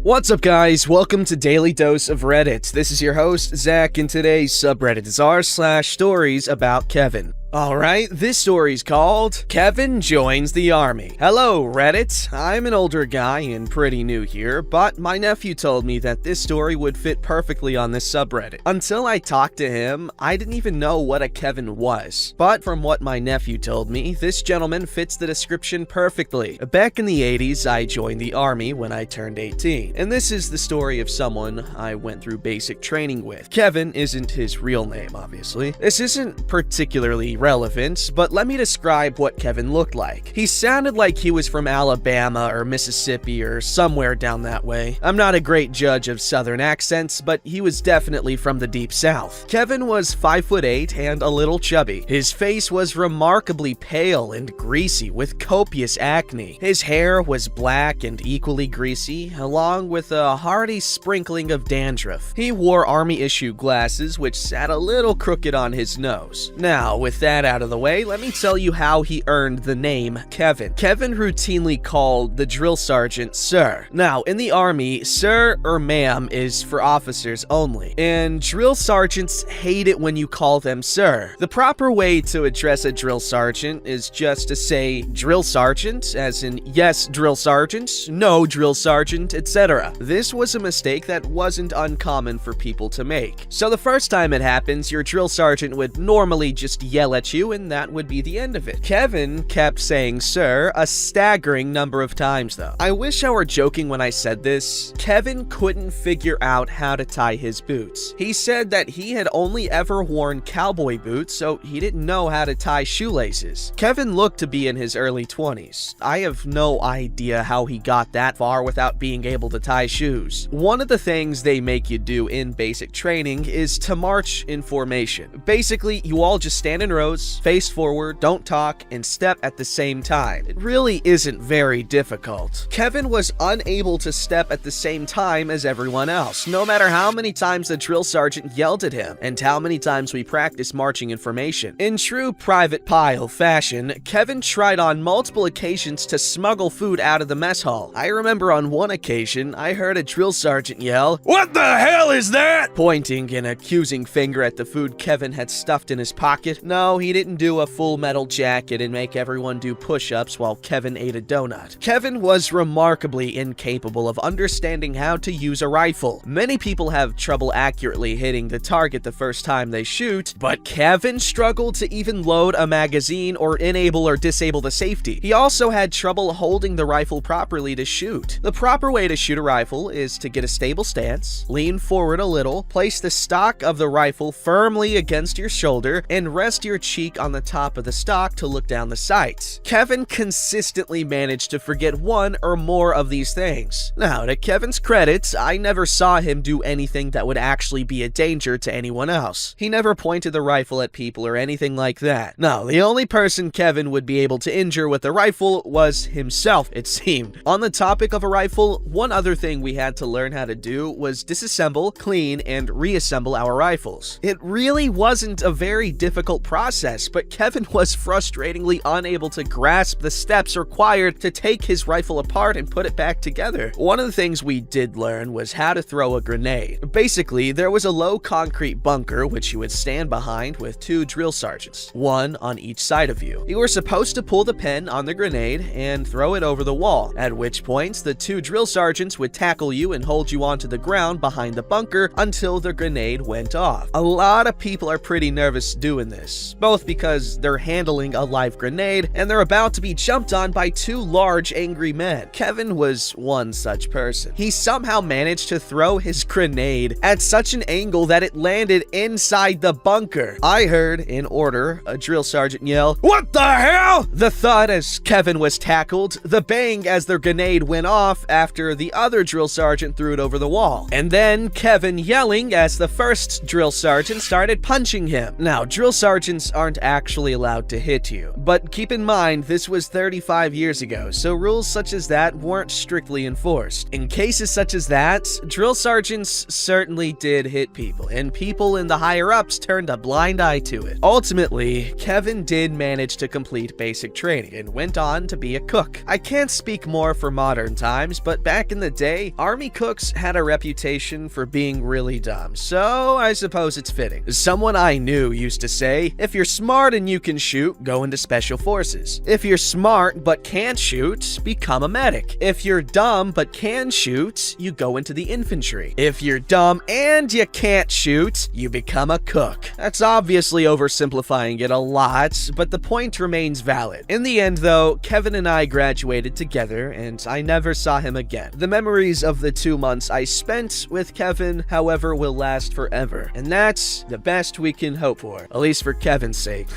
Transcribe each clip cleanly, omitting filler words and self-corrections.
What's up, guys? Welcome to Daily Dose of Reddit. This is your host, Zach, and today's subreddit is r/StoriesAboutKevin. Alright, this story's called Kevin Joins the Army. Hello, Reddit. I'm an older guy and pretty new here, but my nephew told me that this story would fit perfectly on this subreddit. Until I talked to him, I didn't even know what a Kevin was. But from what my nephew told me, this gentleman fits the description perfectly. Back in the 80s, I joined the army when I turned 18. And this is the story of someone I went through basic training with. Kevin isn't his real name, obviously. This isn't particularly relevant, but let me describe what Kevin looked like. He sounded like he was from Alabama or Mississippi or somewhere down that way. I'm not a great judge of southern accents, but he was definitely from the deep south. Kevin was 5'8" and a little chubby. His face was remarkably pale and greasy with copious acne. His hair was black and equally greasy, along with a hearty sprinkling of dandruff. He wore army-issue glasses, which sat a little crooked on his nose. Now, with that out of the way, let me tell you how he earned the name Kevin. Kevin routinely called the drill sergeant sir. Now, in the army, sir or ma'am is for officers only, and drill sergeants hate it when you call them sir. The proper way to address a drill sergeant is just to say drill sergeant, as in yes, drill sergeant, no, drill sergeant, etc. This was a mistake that wasn't uncommon for people to make. So the first time it happens, your drill sergeant would normally just yell at you, and that would be the end of it. Kevin kept saying sir a staggering number of times, though. I wish I were joking when I said this. Kevin couldn't figure out how to tie his boots. He said that he had only ever worn cowboy boots, so he didn't know how to tie shoelaces. Kevin looked to be in his early 20s. I have no idea how he got that far without being able to tie shoes. One of the things they make you do in basic training is to march in formation. Basically, you all just stand in rows, face forward, don't talk, and step at the same time. It really isn't very difficult. Kevin was unable to step at the same time as everyone else, no matter how many times the drill sergeant yelled at him, and how many times we practiced marching in formation. In true private pile fashion, Kevin tried on multiple occasions to smuggle food out of the mess hall. I remember on one occasion, I heard a drill sergeant yell, "What the hell is that?" pointing an accusing finger at the food Kevin had stuffed in his pocket. No, he didn't do a full metal jacket and make everyone do push-ups while Kevin ate a donut. Kevin was remarkably incapable of understanding how to use a rifle. Many people have trouble accurately hitting the target the first time they shoot, but Kevin struggled to even load a magazine or enable or disable the safety. He also had trouble holding the rifle properly to shoot. The proper way to shoot a rifle is to get a stable stance, lean forward a little, place the stock of the rifle firmly against your shoulder, and rest your cheek on the top of the stock to look down the sights. Kevin consistently managed to forget one or more of these things. Now, to Kevin's credit, I never saw him do anything that would actually be a danger to anyone else. He never pointed the rifle at people or anything like that. No, the only person Kevin would be able to injure with a rifle was himself, it seemed. On the topic of a rifle, one other thing we had to learn how to do was disassemble, clean, and reassemble our rifles. It really wasn't a very difficult process, but Kevin was frustratingly unable to grasp the steps required to take his rifle apart and put it back together. One of the things we did learn was how to throw a grenade. Basically, there was a low concrete bunker which you would stand behind with two drill sergeants, one on each side of you. You were supposed to pull the pin on the grenade and throw it over the wall, at which point the two drill sergeants would tackle you and hold you onto the ground behind the bunker until the grenade went off. A lot of people are pretty nervous doing this, both because they're handling a live grenade and they're about to be jumped on by two large angry men. Kevin was one such person. He somehow managed to throw his grenade at such an angle that it landed inside the bunker. I heard, in order, a drill sergeant yell, "What the hell?" The thud as Kevin was tackled, the bang as the grenade went off after the other drill sergeant threw it over the wall, and then Kevin yelling as the first drill sergeant started punching him. Now, drill sergeants aren't actually allowed to hit you. But keep in mind, this was 35 years ago, so rules such as that weren't strictly enforced. In cases such as that, drill sergeants certainly did hit people, and people in the higher-ups turned a blind eye to it. Ultimately, Kevin did manage to complete basic training and went on to be a cook. I can't speak more for modern times, but back in the day, Army cooks had a reputation for being really dumb, so I suppose it's fitting. Someone I knew used to say, if you're smart and you can shoot, go into special forces. If you're smart but can't shoot, become a medic. If you're dumb but can shoot, you go into the infantry. If you're dumb and you can't shoot, you become a cook. That's obviously oversimplifying it a lot, but the point remains valid. In the end though, Kevin and I graduated together and I never saw him again. The memories of the 2 months I spent with Kevin, however, will last forever. And that's the best we can hope for, at least for Kevin's sake.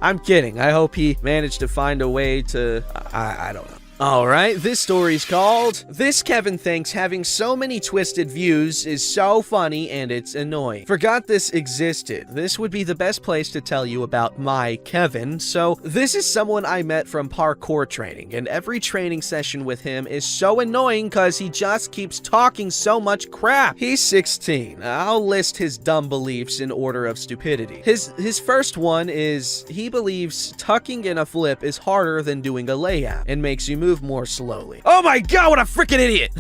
I'm kidding. I hope he managed to find a way to... I don't know. Alright, this story's called, This Kevin Thinks Having So Many Twisted Views Is So Funny and It's Annoying. Forgot this existed. This would be the best place to tell you about my Kevin. So, this is someone I met from parkour training, and every training session with him is so annoying because he just keeps talking so much crap. He's 16. I'll list his dumb beliefs in order of stupidity. His first one is, he believes tucking in a flip is harder than doing a layup and makes you move more slowly. Oh my god, what a freaking idiot!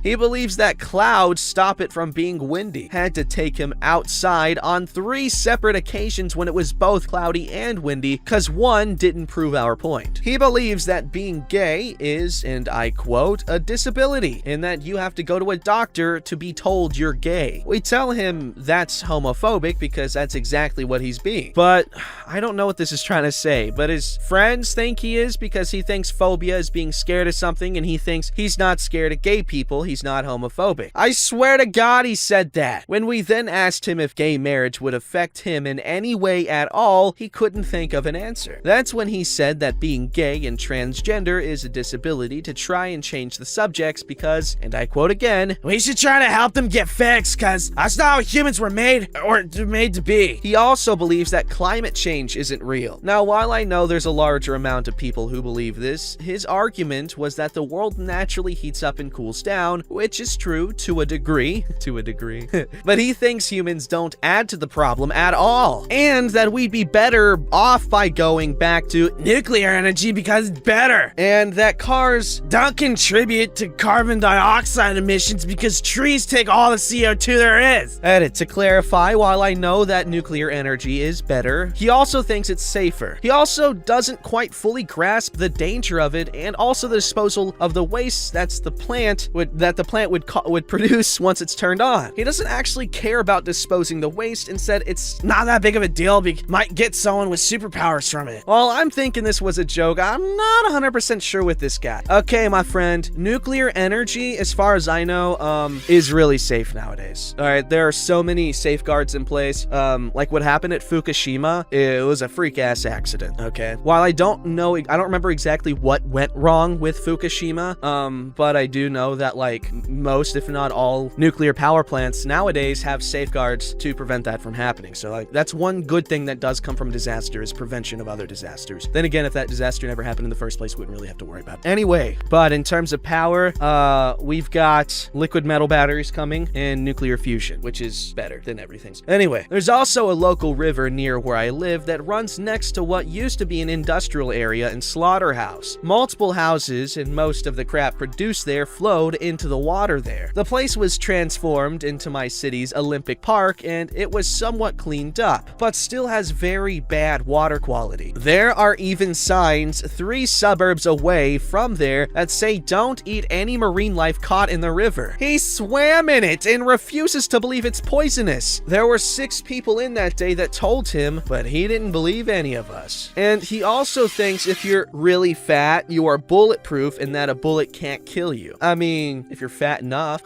He believes that clouds stop it from being windy. Had to take him outside on 3 separate occasions when it was both cloudy and windy, cause one didn't prove our point. He believes that being gay is, and I quote, a disability, and that you have to go to a doctor to be told you're gay. We tell him that's homophobic because that's exactly what he's being. But I don't know what this is trying to say, but his friends think he is because he thinks phobia is being scared of something, and he thinks he's not scared of gay people, he's not homophobic. I swear to God he said that. When we then asked him if gay marriage would affect him in any way at all, he couldn't think of an answer. That's when he said that being gay and transgender is a disability to try and change the subjects because, and I quote again, we should try to help them get fixed cause that's not how humans were made or made to be. He also believes that climate change isn't real. Now, while I know there's a larger amount of people who believe this, his argument was that the world naturally heats up and cools down, which is true to a degree. But he thinks humans don't add to the problem at all, and that we'd be better off by going back to nuclear energy because it's better, and that cars don't contribute to carbon dioxide emissions because trees take all the CO2 there is. Edit, to clarify, while I know that nuclear energy is better, he also thinks it's safer. He also doesn't quite fully grasp the danger of it, and also the disposal of the waste that the plant would produce once it's turned on. He doesn't actually care about disposing the waste, instead it's not that big of a deal, might get someone with superpowers from it. Well, I'm thinking this was a joke. I'm not 100% sure with this guy. Okay, my friend, nuclear energy, as far as I know, is really safe nowadays. Alright, there are so many safeguards in place. Like what happened at Fukushima, it was a freak-ass accident, okay? While I don't remember exactly what went wrong with Fukushima, but I do know that like most, if not all, nuclear power plants nowadays have safeguards to prevent that from happening. So like that's one good thing that does come from disaster, is prevention of other disasters. Then again, if that disaster never happened in the first place, we wouldn't really have to worry about it. Anyway, but in terms of power, we've got liquid metal batteries coming and nuclear fusion, which is better than everything. Anyway, there's also a local river near where I live that runs next to what used to be an industrial area and slaughterhouse. Multiple houses and most of the crap produced there flowed into the water there. The place was transformed into my city's Olympic Park, and it was somewhat cleaned up, but still has very bad water quality. There are even signs 3 suburbs away from there that say don't eat any marine life caught in the river. He swam in it and refuses to believe it's poisonous. There were 6 people in that day that told him, but he didn't believe any of us. And he also thinks if you're really fat, you are bull bulletproof and that a bullet can't kill you. I mean, if you're fat enough,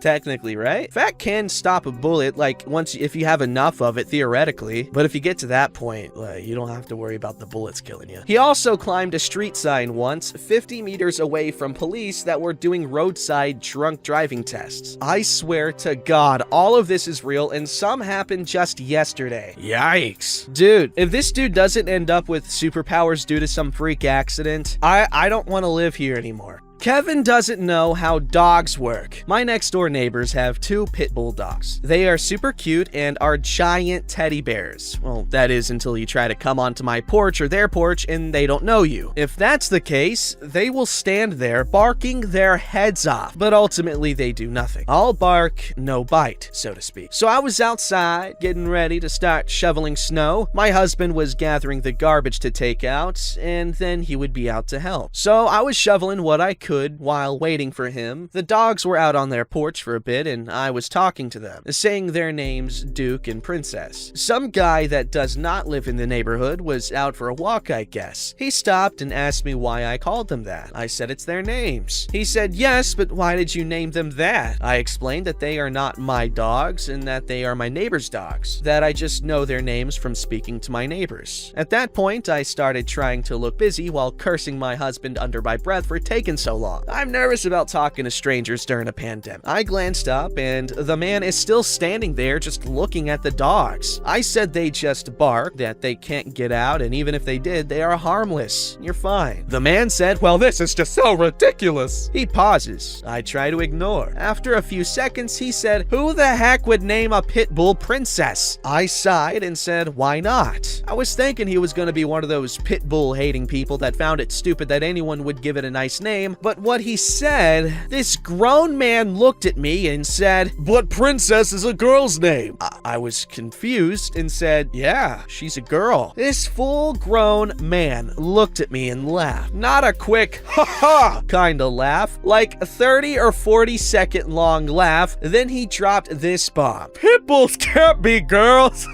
technically, right? Fat can stop a bullet, like if you have enough of it, theoretically. But if you get to that point, you don't have to worry about the bullets killing you. He also climbed a street sign once, 50 meters away from police that were doing roadside drunk driving tests. I swear to God, all of this is real, and some happened just yesterday. Yikes. Dude, if this dude doesn't end up with superpowers due to some freak accident, I don't want to live here anymore. Kevin doesn't know how dogs work. My next door neighbors have 2 Pitbull dogs. They are super cute and are giant teddy bears. Well, that is until you try to come onto my porch or their porch and they don't know you. If that's the case, they will stand there barking their heads off, but ultimately they do nothing. All bark, no bite, so to speak. So I was outside getting ready to start shoveling snow. My husband was gathering the garbage to take out, and then he would be out to help. So I was shoveling what I could while waiting for him. The dogs were out on their porch for a bit and I was talking to them, saying their names Duke and Princess. Some guy that does not live in the neighborhood was out for a walk, I guess. He stopped and asked me why I called them that. I said it's their names. He said, yes, but why did you name them that? I explained that they are not my dogs and that they are my neighbor's dogs, that I just know their names from speaking to my neighbors. At that point, I started trying to look busy while cursing my husband under my breath for taking so long. I'm nervous about talking to strangers during a pandemic. I glanced up and the man is still standing there just looking at the dogs. I said they just bark, that they can't get out, and even if they did, they are harmless. You're fine. The man said, well, this is just so ridiculous. He pauses. I try to ignore. After a few seconds, he said, who the heck would name a Pitbull Princess? I sighed and said, why not? I was thinking he was going to be one of those Pitbull hating people that found it stupid that anyone would give it a nice name, but what he said, this grown man looked at me and said, but Princess is a girl's name. I was confused and said, yeah, she's a girl. This full-grown man looked at me and laughed. Not a quick, ha-ha kind of laugh, like a 30 or 40 second long laugh. Then he dropped this bomb. Pitbulls can't be girls.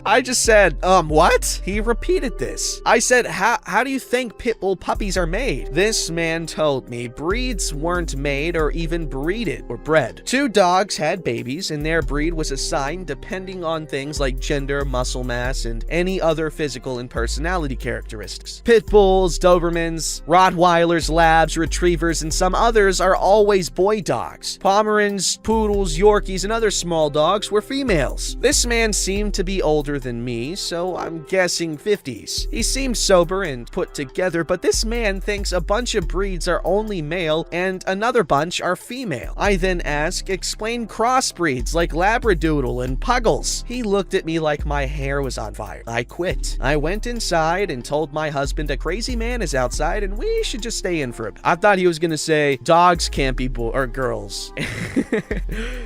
I just said, what? He repeated this. I said, how do you think Pitbull puppies are made? This man told me breeds weren't made or even breeded or bred. 2 dogs had babies and their breed was assigned depending on things like gender, muscle mass, and any other physical and personality characteristics. Pitbulls, Dobermans, Rottweilers, Labs, Retrievers, and some others are always boy dogs. Pomerans, Poodles, Yorkies, and other small dogs were females. This man seemed to be older than me, so I'm guessing 50s. He seems sober and put together, but this man thinks a bunch of breeds are only male and another bunch are female. I then ask, explain crossbreeds like Labradoodle and Puggles. He looked at me like my hair was on fire. I quit. I went inside and told my husband a crazy man is outside and we should just stay in for a bit. I thought he was gonna say dogs can't be girls.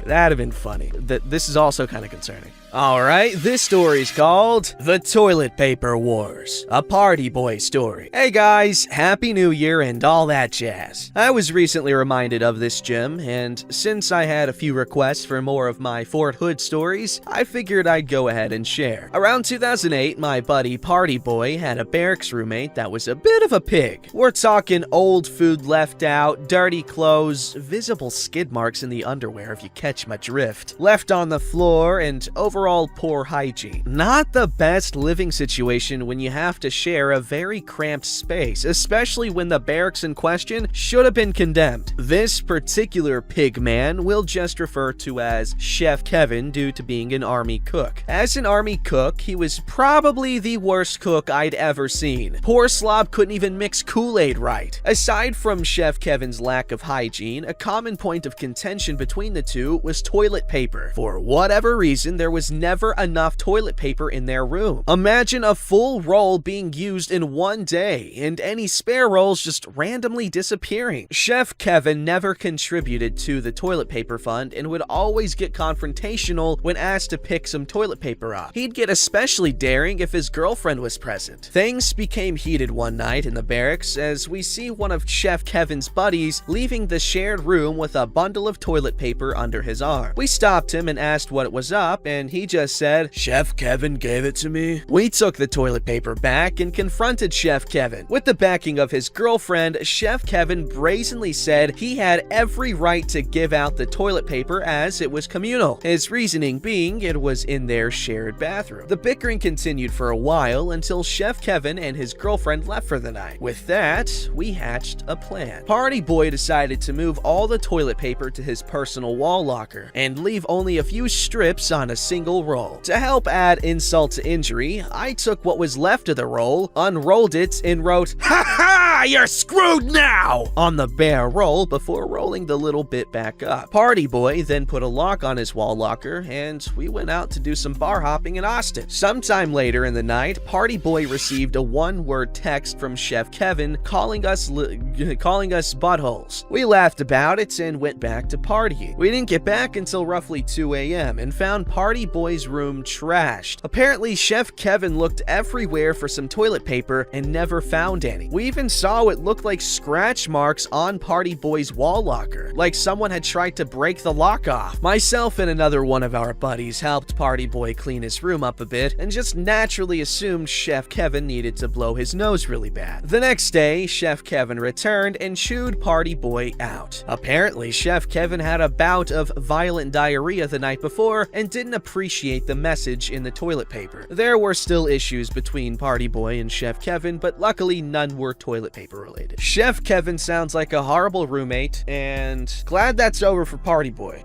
That'd have been funny. This is also kind of concerning. Alright, this story's called The Toilet Paper Wars, a party boy story. Hey guys, Happy New Year and all that jazz. I was recently reminded of this gem, and since I had a few requests for more of my Fort Hood stories, I figured I'd go ahead and share. Around 2008, my buddy Party Boy had a barracks roommate that was a bit of a pig. We're talking old food left out, dirty clothes, visible skid marks in the underwear if you catch my drift, left on the floor, and overall poor hygiene. Not the best living situation when you have to share a very cramped space, especially when the barracks in question should have been condemned. This particular pig man we'll just refer to as Chef Kevin due to being an army cook. As an army cook, he was probably the worst cook I'd ever seen. Poor slob couldn't even mix Kool-Aid right. Aside from Chef Kevin's lack of hygiene, a common point of contention between the two was toilet paper. For whatever reason, there was never enough toilet paper in their room. Imagine a full roll being used in one day and any spare rolls just randomly disappearing. Chef Kevin never contributed to the toilet paper fund and would always get confrontational when asked to pick some toilet paper up. He'd get especially daring if his girlfriend was present. Things became heated one night in the barracks as we see one of Chef Kevin's buddies leaving the shared room with a bundle of toilet paper under his arm. We stopped him and asked what was up, and he just said, Chef Kevin gave it to me. We took the toilet paper back and confronted Chef Kevin. With the backing of his girlfriend, Chef Kevin brazenly said he had every right to give out the toilet paper as it was communal. His reasoning being it was in their shared bathroom. The bickering continued for a while until Chef Kevin and his girlfriend left for the night. With that, we hatched a plan. Party Boy decided to move all the toilet paper to his personal wall locker and leave only a few strips on a single roll. To help add insult to injury, I took what was left of the roll, unrolled it, and wrote, "Ha ha! You're screwed now!" on the bare roll before rolling the little bit back up. Party Boy then put a lock on his wall locker, and we went out to do some bar hopping in Austin. Sometime later in the night, Party Boy received a one-word text from Chef Kevin calling us buttholes. We laughed about it and went back to partying. We didn't get back until roughly 2 a.m. and found Party Boy's room trashed. Apparently, Chef Kevin looked everywhere for some toilet paper and never found any. We even saw what looked like scratch marks on Party Boy's wall locker, like someone had tried to break the lock off. Myself and another one of our buddies helped Party Boy clean his room up a bit and just naturally assumed Chef Kevin needed to blow his nose really bad. The next day, Chef Kevin returned and chewed Party Boy out. Apparently, Chef Kevin had a bout of violent diarrhea the night before and didn't appreciate the message in the toilet paper. There were still issues between Party Boy and Chef Kevin, but luckily none were toilet paper related. Chef Kevin sounds like a horrible roommate, and glad that's over for Party Boy.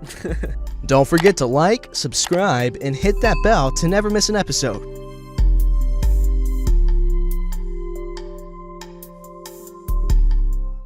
Don't forget to like, subscribe, and hit that bell to never miss an episode.